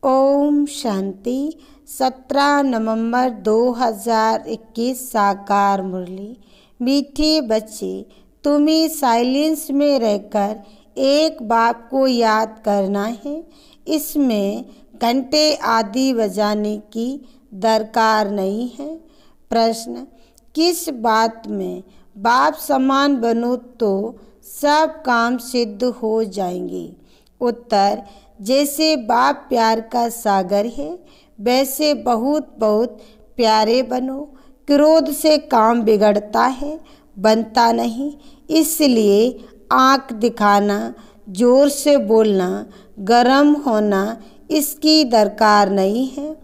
ओम शांति। 17 नवंबर 2021 साकार मुरली। मीठे बच्चे, तुम्हें साइलेंस में रहकर एक बाप को याद करना है। इसमें घंटे आदि बजाने की दरकार नहीं है। प्रश्न, किस बात में बाप समान बनो तो सब काम सिद्ध हो जाएंगे? उत्तर, जैसे बाप प्यार का सागर है वैसे बहुत बहुत प्यारे बनो। क्रोध से काम बिगड़ता है, बनता नहीं। इसलिए आँख दिखाना, जोर से बोलना, गरम होना इसकी दरकार नहीं है।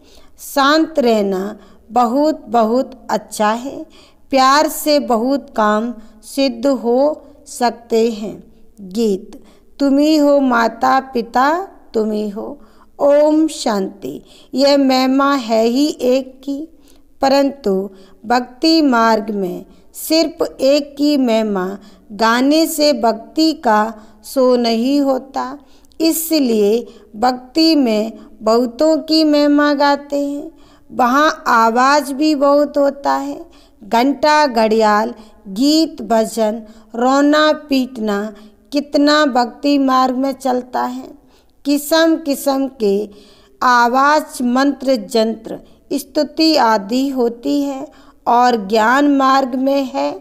शांत रहना बहुत बहुत अच्छा है। प्यार से बहुत काम सिद्ध हो सकते हैं। गीत। तुम ही हो माता पिता, तुम ही हो। ओम शांति। यह महिमा है ही एक की, परंतु भक्ति मार्ग में सिर्फ एक की महिमा गाने से भक्ति का सो नहीं होता। इसलिए भक्ति में बहुतों की महिमा गाते हैं। वहाँ आवाज़ भी बहुत होता है। घंटा, घड़ियाल, गीत, भजन, रोना पीटना कितना भक्ति मार्ग में चलता है। किस्म किस्म के आवाज, मंत्र, जंत्र, स्तुति आदि होती है। और ज्ञान मार्ग में है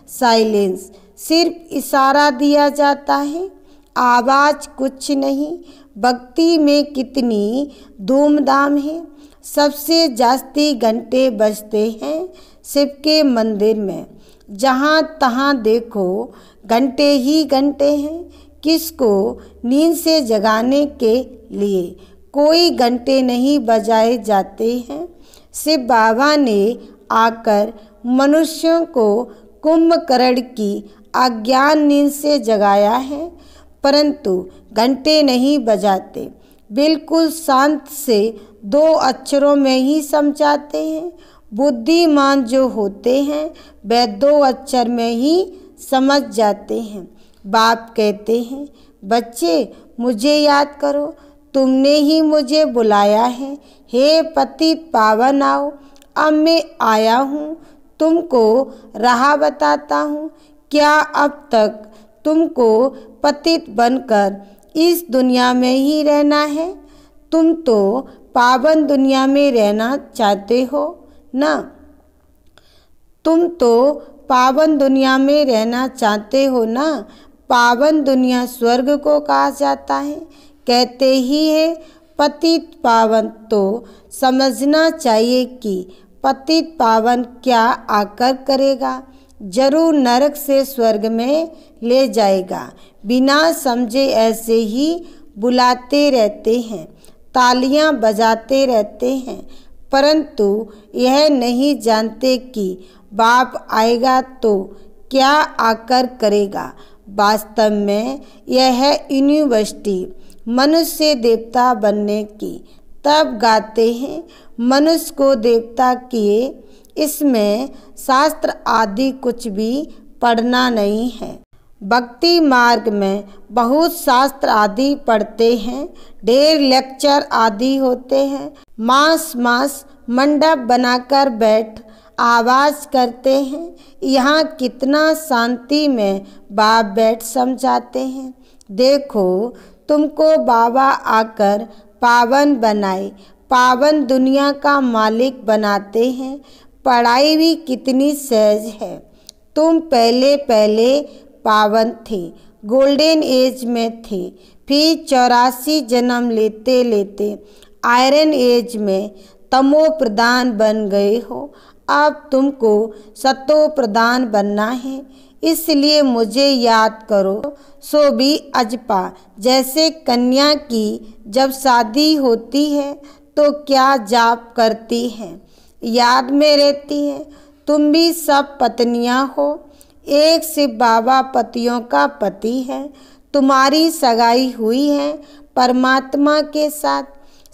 साइलेंस, सिर्फ इशारा दिया जाता है, आवाज कुछ नहीं। भक्ति में कितनी धूमधाम है। सबसे जास्ती घंटे बजते हैं शिव के मंदिर में। जहाँ तहाँ देखो घंटे ही घंटे हैं। किसको नींद से जगाने के लिए कोई घंटे नहीं बजाए जाते हैं। शिव बाबा ने आकर मनुष्यों को कुंभकर्ण की अज्ञान नींद से जगाया है, परंतु घंटे नहीं बजाते। बिल्कुल शांत से 2 अक्षरों में ही समझाते हैं। बुद्धिमान जो होते हैं वे 2 अक्षर में ही समझ जाते हैं। बाप कहते हैं, बच्चे मुझे याद करो, तुमने ही मुझे बुलाया है। हे पतित पावन आओ, अब मैं आया हूँ, तुमको राह बताता हूँ। क्या अब तक तुमको पतित बनकर इस दुनिया में ही रहना है? तुम तो पावन दुनिया में रहना चाहते हो ना? तुम तो पावन दुनिया में रहना चाहते हो ना? पावन दुनिया स्वर्ग को कहा जाता है। कहते ही है पतित पावन, तो समझना चाहिए कि पतित पावन क्या आकर करेगा? जरूर नरक से स्वर्ग में ले जाएगा। बिना समझे ऐसे ही बुलाते रहते हैं, तालियां बजाते रहते हैं, परंतु यह नहीं जानते कि बाप आएगा तो क्या आकर करेगा। वास्तव में यह है यूनिवर्सिटी मनुष्य देवता बनने की। तब गाते हैं मनुष्य को देवता किए। इसमें शास्त्र आदि कुछ भी पढ़ना नहीं है। भक्ति मार्ग में बहुत शास्त्र आदि पढ़ते हैं, ढेर लेक्चर आदि होते हैं। मास मंडप बनाकर बैठ आवाज करते हैं। यहाँ कितना शांति में बाप बैठ समझाते हैं। देखो, तुमको बाबा आकर पावन बनाए, पावन दुनिया का मालिक बनाते हैं। पढ़ाई भी कितनी सहज है। तुम पहले पावन थे, गोल्डन एज में थे, फिर 84 जन्म लेते लेते आयरन एज में तमो प्रधान बन गए हो। अब तुमको सतो प्रधान बनना है। इसलिए मुझे याद करो। सो भी अजपा, जैसे कन्या की जब शादी होती है तो क्या जाप करती हैं, याद में रहती है। तुम भी सब पत्नियां हो। एक शिव बाबा पतियों का पति है। तुम्हारी सगाई हुई है परमात्मा के साथ।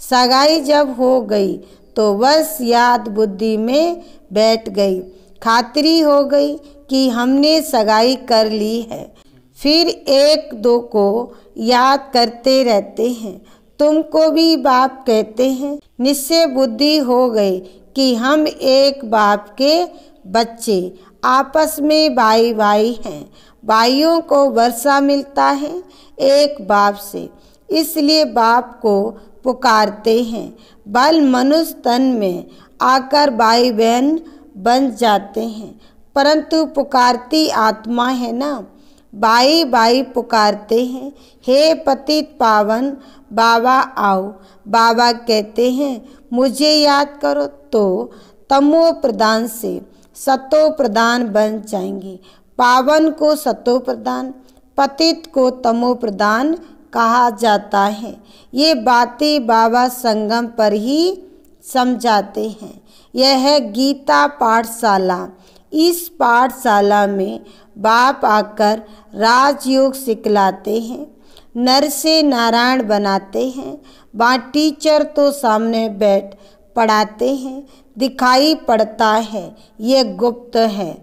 सगाई जब हो गई तो बस याद बुद्धि में बैठ गई। खातिरी हो गई कि हमने सगाई कर ली है। फिर 1-2 को याद करते रहते हैं। तुमको भी बाप कहते हैं। निश्चय बुद्धि हो गई कि हम एक बाप के बच्चे, आपस में भाई भाई हैं। भाइयों को वर्षा मिलता है एक बाप से, इसलिए बाप को पुकारते हैं। बल मनुष्य तन में आकर भाई बहन बन जाते हैं, परंतु पुकारती आत्मा है ना। भाई भाई पुकारते हैं, हे पतित पावन बाबा आओ। बाबा कहते हैं मुझे याद करो तो तमो प्रधान से सतो प्रधान बन जाएंगे। पावन को सतो प्रधान, पतित को तमो प्रधान कहा जाता है। ये बातें बाबा संगम पर ही समझाते हैं। यह है गीता पाठशाला। इस पाठशाला में बाप आकर राजयोग सिखलाते हैं, नर से नारायण बनाते हैं। वहाँ टीचर तो सामने बैठ पढ़ाते हैं, दिखाई पड़ता है ये गुप्त है,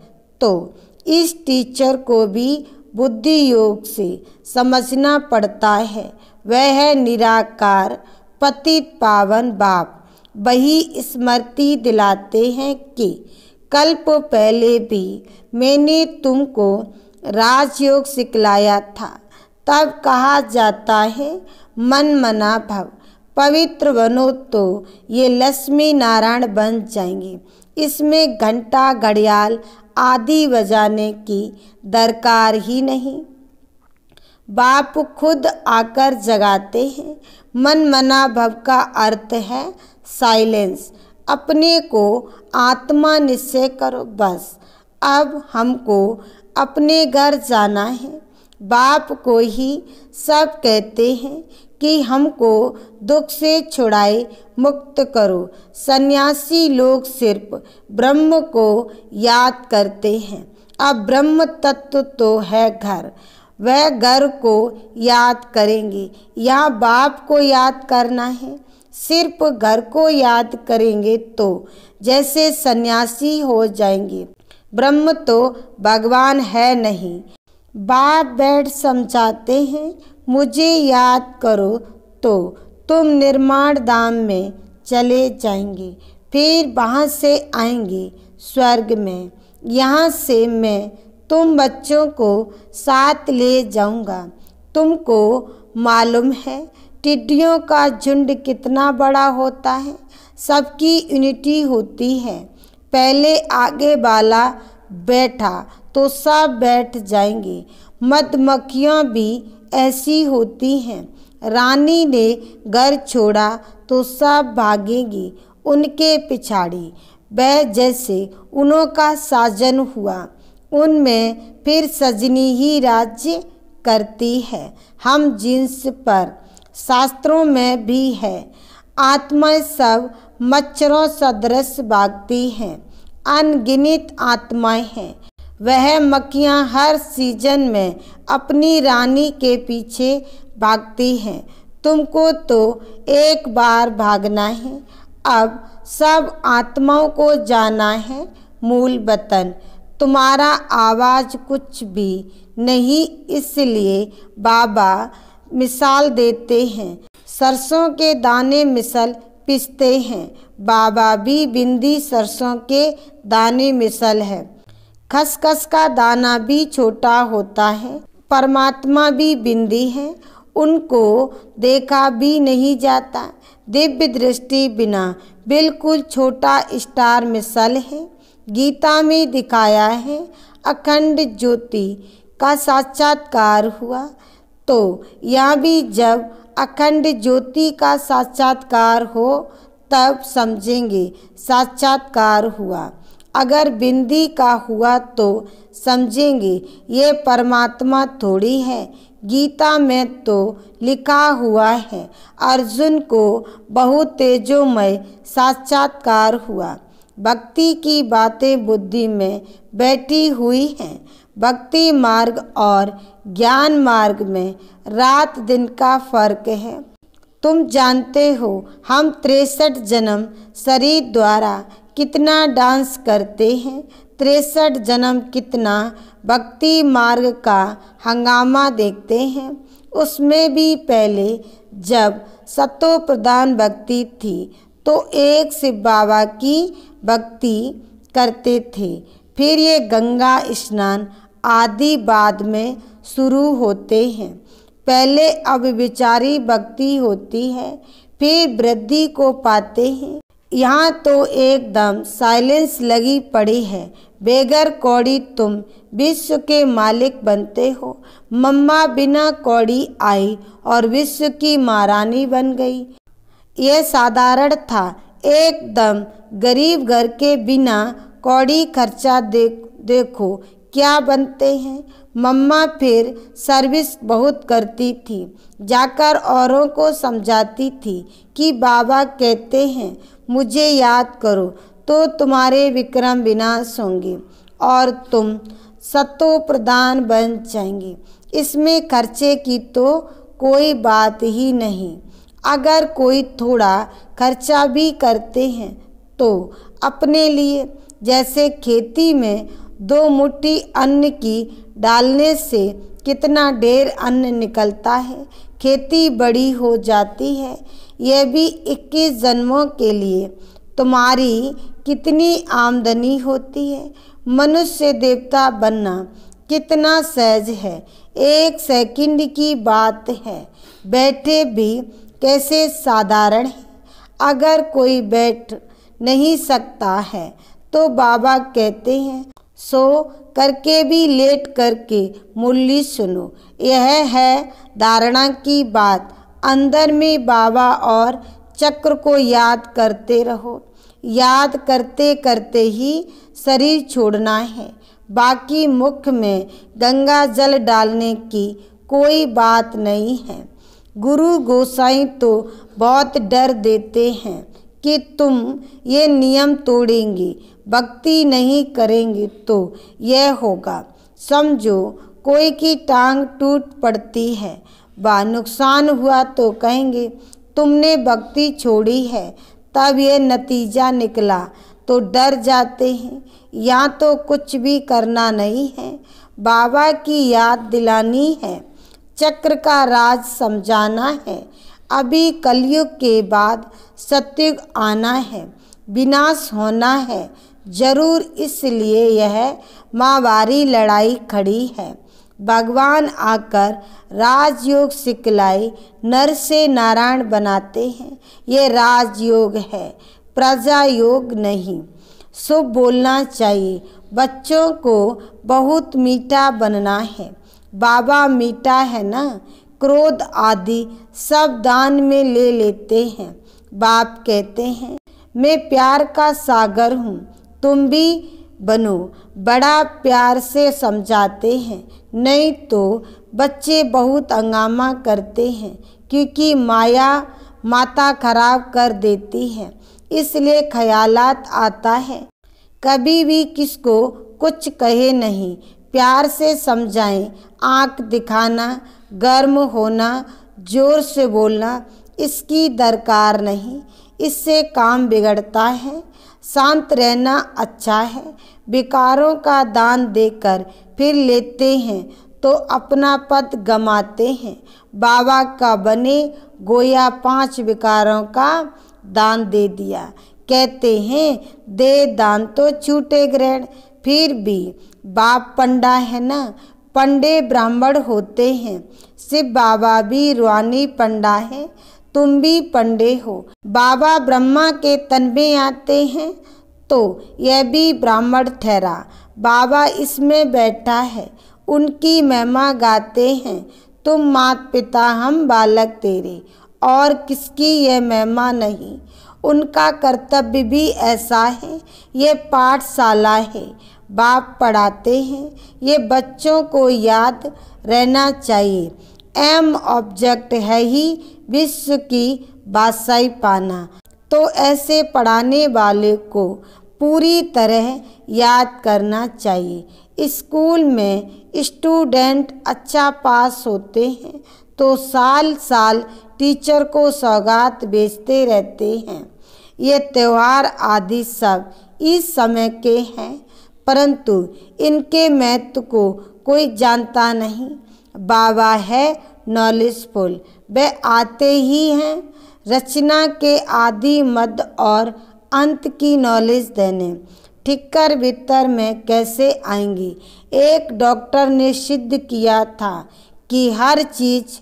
तो इस टीचर को भी बुद्धि योग से समझना पड़ता है। वह है निराकार पतित पावन बाप। वही स्मृति दिलाते हैं कि कल्प पहले भी मैंने तुमको राजयोग सिखलाया था। तब कहा जाता है मन मना भव, पवित्र बनो तो ये लक्ष्मी नारायण बन जाएंगे। इसमें घंटा घड़ियाल आदि बजाने की दरकार ही नहीं। बाप खुद आकर जगाते हैं। मन मना भव का अर्थ है साइलेंस। अपने को आत्मा निश्चय करो बस। अब हमको अपने घर जाना है। बाप को ही सब कहते हैं कि हमको दुख से छुड़ाए, मुक्त करो। सन्यासी लोग सिर्फ ब्रह्म को याद करते हैं। अब ब्रह्म तत्व तो है घर, वह घर को याद करेंगे। यहाँ बाप को याद करना है। सिर्फ घर को याद करेंगे तो जैसे सन्यासी हो जाएंगे। ब्रह्म तो भगवान है नहीं। बाप बैठ समझाते हैं मुझे याद करो तो तुम निर्माण धाम में चले जाएंगे, फिर वहाँ से आएंगे स्वर्ग में। यहाँ से मैं तुम बच्चों को साथ ले जाऊंगा। तुमको मालूम है टिड्डियों का झुंड कितना बड़ा होता है। सबकी यूनिटी होती है। पहले आगे वाला बैठा तो सब बैठ जाएंगे। मधुमक्खियाँ भी ऐसी होती हैं। रानी ने घर छोड़ा तो सब भागेंगी उनके पिछाड़ी। वह जैसे उनों का साजन हुआ, उनमें फिर सजनी ही राज्य करती है। हम जिन्स पर शास्त्रों में भी है। आत्माएं सब मच्छरों सदृश भागती हैं। अनगिनत आत्माएं हैं। वह मक्खियाँ हर सीजन में अपनी रानी के पीछे भागती हैं। तुमको तो एक बार भागना है। अब सब आत्माओं को जाना है मूल वतन। तुम्हारा आवाज़ कुछ भी नहीं, इसलिए बाबा मिसाल देते हैं। सरसों के दाने मिसल पिसते हैं। बाबा भी बिंदी सरसों के दाने मिसल है। खसखस का दाना भी छोटा होता है। परमात्मा भी बिंदी है, उनको देखा भी नहीं जाता। दिव्य दृष्टि बिना बिल्कुल छोटा स्टार मिसल है। गीता में दिखाया है अखंड ज्योति का साक्षात्कार हुआ, तो यहाँ भी जब अखंड ज्योति का साक्षात्कार हो तब समझेंगे साक्षात्कार हुआ। अगर बिंदी का हुआ तो समझेंगे ये परमात्मा थोड़ी है। गीता में तो लिखा हुआ है अर्जुन को बहुत तेजोमय साक्षात्कार हुआ। भक्ति की बातें बुद्धि में बैठी हुई हैं। भक्ति मार्ग और ज्ञान मार्ग में रात दिन का फर्क है। तुम जानते हो हम 63 जन्म शरीर द्वारा कितना डांस करते हैं। 63 जन्म कितना भक्ति मार्ग का हंगामा देखते हैं। उसमें भी पहले जब सतो प्रधान भक्ति थी तो एक शिव बाबा की भक्ति करते थे। फिर ये गंगा स्नान आदि बाद में शुरू होते हैं। पहले अव्यभिचारी भक्ति होती है, फिर वृद्धि को पाते हैं। यहाँ तो एकदम साइलेंस लगी पड़ी है। बेगर कौड़ी तुम विश्व के मालिक बनते हो। मम्मा बिना कौड़ी आई और विश्व की महारानी बन गई। यह साधारण था। एकदम गरीब घर के बिना कौड़ी खर्चा देखो क्या बनते हैं। मम्मा फिर सर्विस बहुत करती थी, जाकर औरों को समझाती थी कि बाबा कहते हैं मुझे याद करो तो तुम्हारे विक्रम विनाश होंगे और तुम सतो प्रधान बन जाएंगे। इसमें खर्चे की तो कोई बात ही नहीं। अगर कोई थोड़ा खर्चा भी करते हैं तो अपने लिए, जैसे खेती में 2 मुट्ठी अन्न की डालने से कितना ढेर अन्न निकलता है, खेती बड़ी हो जाती है। यह भी 21 जन्मों के लिए तुम्हारी कितनी आमदनी होती है। मनुष्य देवता बनना कितना सहज है, 1 सेकंड की बात है। बैठे भी कैसे साधारण है। अगर कोई बैठ नहीं सकता है तो बाबा कहते हैं सो करके भी लेट करके मुरली सुनो। यह है धारणा की बात। अंदर में बाबा और चक्र को याद करते रहो। याद करते करते ही शरीर छोड़ना है। बाकी मुख में गंगा जल डालने की कोई बात नहीं है। गुरु गोसाई तो बहुत डर देते हैं कि तुम ये नियम तोड़ेंगे, भक्ति नहीं करेंगे तो यह होगा। समझो कोई की टांग टूट पड़ती है, व नुकसान हुआ तो कहेंगे तुमने भक्ति छोड़ी है, तब यह नतीजा निकला तो डर जाते हैं। या तो कुछ भी करना नहीं है, बाबा की याद दिलानी है, चक्र का राज समझाना है। अभी कलयुग के बाद सतयुग आना है, विनाश होना है जरूर। इसलिए यह महाभारी लड़ाई खड़ी है। भगवान आकर राजयोग सिखलाए, नर से नारायण बनाते हैं। ये राजयोग है, प्रजा योग नहीं। शुभ बोलना चाहिए, बच्चों को बहुत मीठा बनना है। बाबा मीठा है ना। क्रोध आदि सब दान में ले लेते हैं। बाप कहते हैं मैं प्यार का सागर हूँ, तुम भी बनो। बड़ा प्यार से समझाते हैं, नहीं तो बच्चे बहुत हंगामा करते हैं क्योंकि माया माता खराब कर देती है। इसलिए ख्यालात आता है। कभी भी किसको कुछ कहे नहीं, प्यार से समझाएं। आँख दिखाना, गर्म होना, जोर से बोलना इसकी दरकार नहीं, इससे काम बिगड़ता है। शांत रहना अच्छा है। विकारों का दान देकर फिर लेते हैं तो अपना पद गमाते हैं। बाबा का बने गोया 5 विकारों का दान दे दिया। कहते हैं दे दान तो छूटे ग्रहण। फिर भी बाप पंडा है ना, पंडे ब्राह्मण होते हैं। शिव बाबा भी रूहानी पंडा है, तुम भी पंडे हो। बाबा ब्रह्मा के तन में आते हैं तो यह भी ब्राह्मण ठहरा। बाबा इसमें बैठा है, उनकी महिमा गाते हैं। तुम माता पिता हम बालक तेरे, और किसकी यह महिमा नहीं। उनका कर्तव्य भी ऐसा है। ये पाठशाला है, बाप पढ़ाते हैं। ये बच्चों को याद रहना चाहिए। एम ऑब्जेक्ट है ही विश्व की बादशाही पाना। तो ऐसे पढ़ाने वाले को पूरी तरह याद करना चाहिए। स्कूल में स्टूडेंट अच्छा पास होते हैं तो साल साल टीचर को सौगात भेजते रहते हैं। ये त्यौहार आदि सब इस समय के हैं, परंतु इनके महत्व को कोई जानता नहीं। बाबा है नॉलेजफुल, वे आते ही हैं रचना के आदि मध्य और अंत की नॉलेज देने। ठिक्कर भीतर में कैसे आएंगी? एक डॉक्टर ने सिद्ध किया था कि हर चीज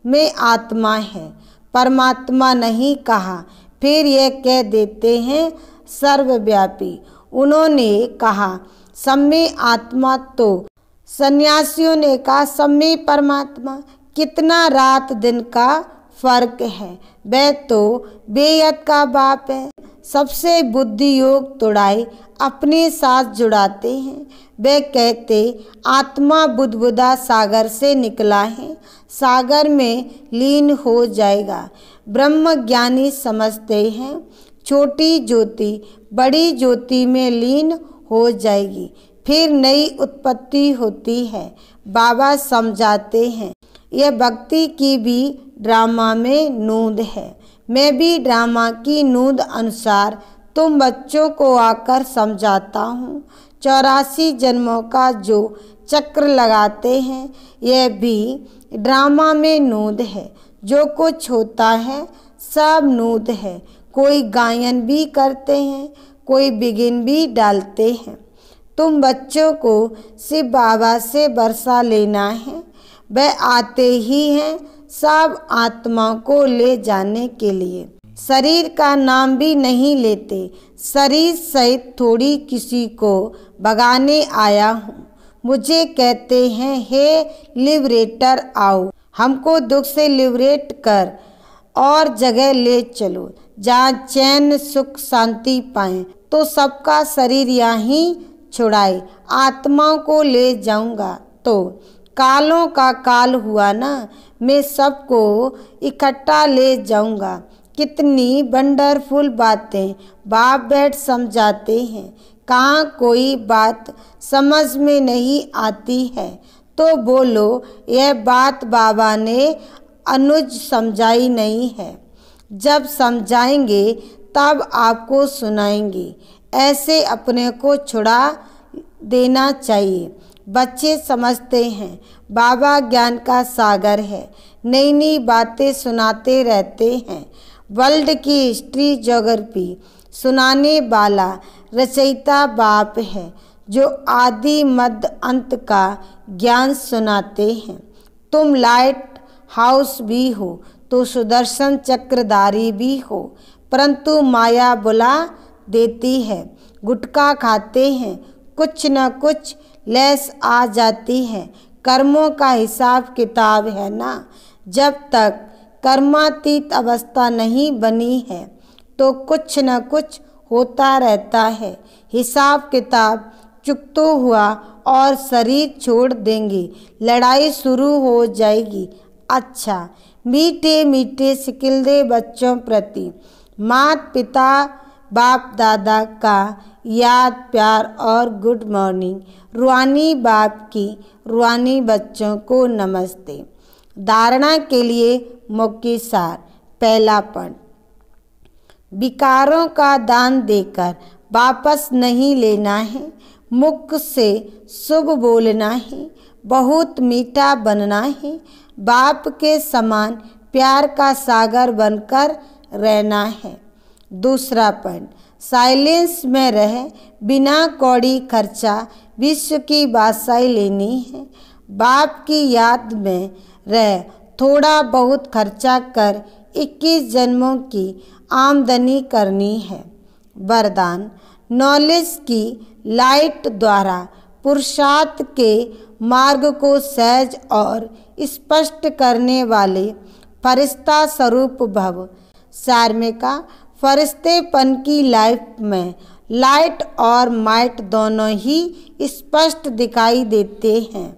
में आत्मा है, परमात्मा नहीं कहा, फिर ये कह देते हैं सर्वव्यापी। उन्होंने कहा सब में आत्मा, तो सन्यासियों ने कहा सब में परमात्मा। कितना रात दिन का फर्क है। वह तो बेयत का बाप है। सबसे बुद्धि योग तोड़ाई अपने साथ जुड़ाते हैं। वे कहते आत्मा बुदबुदा सागर से निकला है, सागर में लीन हो जाएगा। ब्रह्म ज्ञानी समझते हैं छोटी ज्योति बड़ी ज्योति में लीन हो जाएगी, फिर नई उत्पत्ति होती है। बाबा समझाते हैं यह भक्ति की भी ड्रामा में नूंद है। मैं भी ड्रामा की नूंद अनुसार तुम बच्चों को आकर समझाता हूँ। 84 जन्मों का जो चक्र लगाते हैं यह भी ड्रामा में नूंद है। जो कुछ होता है सब नूंद है। कोई गायन भी करते हैं, कोई बिगिन भी डालते हैं। तुम बच्चों को शिव बाबा से बरसा लेना है। वह आते ही हैं सब आत्माओं को ले जाने के लिए। शरीर का नाम भी नहीं लेते। शरीर सहित थोड़ी किसी को भगाने आया हूँ। मुझे कहते हैं हे लिबरेटर आओ, हमको दुख से लिबरेट कर और जगह ले चलो जहाँ चैन सुख शांति पाएं। तो सबका शरीर यहीं छुड़ाए आत्माओं को ले जाऊंगा। तो कालों का काल हुआ ना, मैं सबको इकट्ठा ले जाऊंगा। कितनी वंडरफुल बातें बाप बैठ समझाते हैं। कहाँ कोई बात समझ में नहीं आती है तो बोलो यह बात बाबा ने अनुज समझाई नहीं है। जब समझाएंगे तब आपको सुनाएंगे। ऐसे अपने को छुड़ा देना चाहिए। बच्चे समझते हैं बाबा ज्ञान का सागर है, नई नई बातें सुनाते रहते हैं। वर्ल्ड की हिस्ट्री ज्योग्राफी सुनाने वाला रचयिता बाप है जो आदि मध्य अंत का ज्ञान सुनाते हैं। तुम लाइट हाउस भी हो तो सुदर्शन चक्रधारी भी हो, परंतु माया बुला देती है। गुटखा खाते हैं, कुछ न कुछ लेस आ जाती है। कर्मों का हिसाब किताब है ना। जब तक कर्मातीत अवस्था नहीं बनी है तो कुछ न कुछ होता रहता है। हिसाब किताब चुकतो हुआ और शरीर छोड़ देंगे, लड़ाई शुरू हो जाएगी। अच्छा, मीठे मीठे सिकिलदे बच्चों प्रति माता पिता बाप दादा का याद प्यार और गुड मॉर्निंग। रूहानी बाप की रूहानी बच्चों को नमस्ते। धारणा के लिए मुख्य सार। पहला पॉइंट, विकारों का दान देकर वापस नहीं लेना है। मुख से शुभ बोलना है, बहुत मीठा बनना है, बाप के समान प्यार का सागर बनकर रहना है। दूसरा पॉइंट, साइलेंस में रह बिना कौड़ी खर्चा विश्व की बादशाही लेनी है। बाप की याद में रह थोड़ा बहुत खर्चा कर 21 जन्मों की आमदनी करनी है। वरदान, नॉलेज की लाइट द्वारा पुरुषार्थ के मार्ग को सहज और स्पष्ट करने वाले फरिश्ता स्वरूप भव। सार्मिका, फरिश्तेपन की लाइफ में लाइट और माइट दोनों ही स्पष्ट दिखाई देते हैं,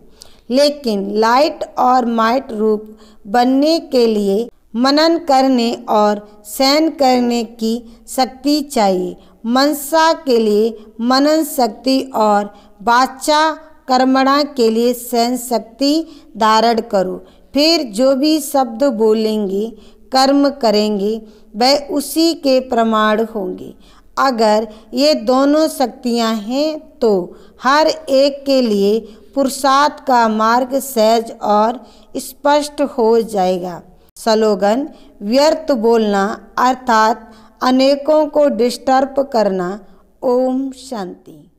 लेकिन लाइट और माइट रूप बनने के लिए मनन करने और सहन करने की शक्ति चाहिए। मनसा के लिए मनन शक्ति और वाचा कर्मणा के लिए सहन शक्ति धारण करो। फिर जो भी शब्द बोलेंगे कर्म करेंगे वह उसी के प्रमाण होंगे। अगर ये दोनों शक्तियाँ हैं तो हर एक के लिए पुरुषार्थ का मार्ग सहज और स्पष्ट हो जाएगा। स्लोगन: व्यर्थ बोलना अर्थात अनेकों को डिस्टर्ब करना। ओम शांति।